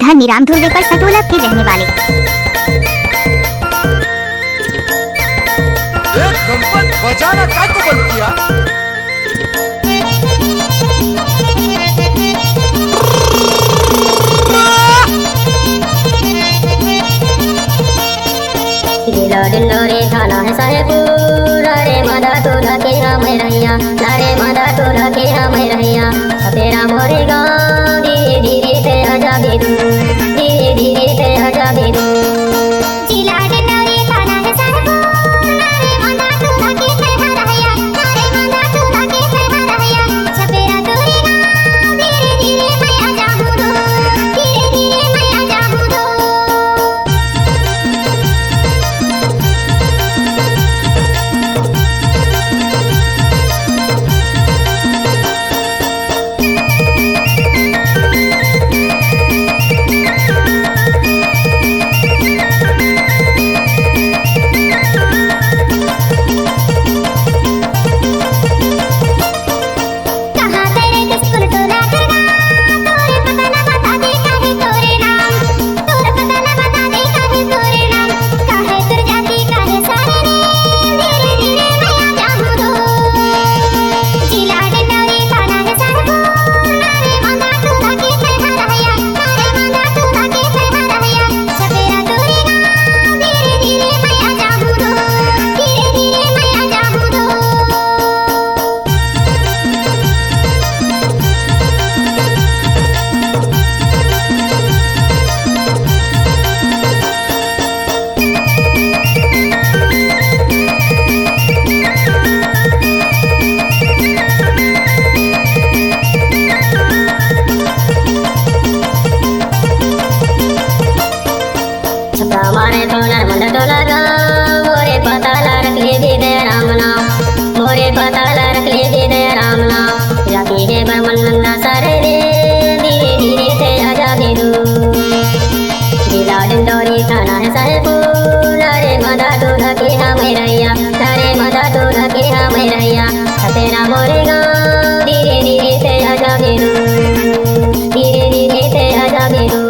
धनी राम धुर्वे पर सटोला के रहने वाले गणपत बजाना काय को बंद किया? दिलो दिलो रे खाना है साहेबूर रे मदा तो लगे हमें रहिया रे मदा तो लगे हमें रहिया तेरा मोरे गाँव धीरे धीरे ते आजा बेदू धीरे धीरे ते आजा बेदू हमारे तोला मन तोला गा मोरे पताला रख ले दे राम नाम मोरे पताला रख ले दे राम नाम जाती है बर्मन नंदा सारे रे धीरे धीरे से आजा बेदू दिला डंडोरी खाना है साहेबूर रे मदा तो लगे हमें रहिया रे मदा तो लगे हमें रहिया तेरा मोरे गाँव धीरे धीरे से आजा बेदू धीरे धीरे से आजा बेदू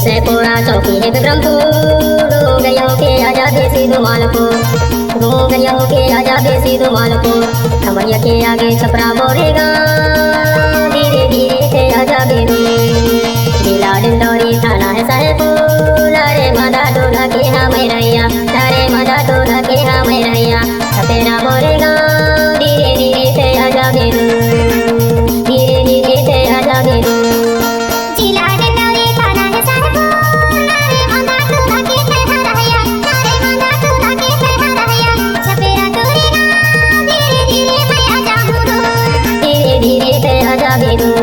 से पूरा चौकी है ब्रह्मपुर हो गया के आजादी सीधो मालपुर हो गया के आजादी सीधो मालपुर खमरिया के आगे छपरा बोरेगा धीरे धीरे से आजा बेदू जिला डिंडोरी थाना है साहेबूर रे मदा तो लगे हमें रहिया रे मदा तो लगे हमें रहिया तेरा बोरेगा धीरे धीरे से आजा बेदू धीरे धीरे से आजा बेदू धीरे धीरे से आजा बेदू।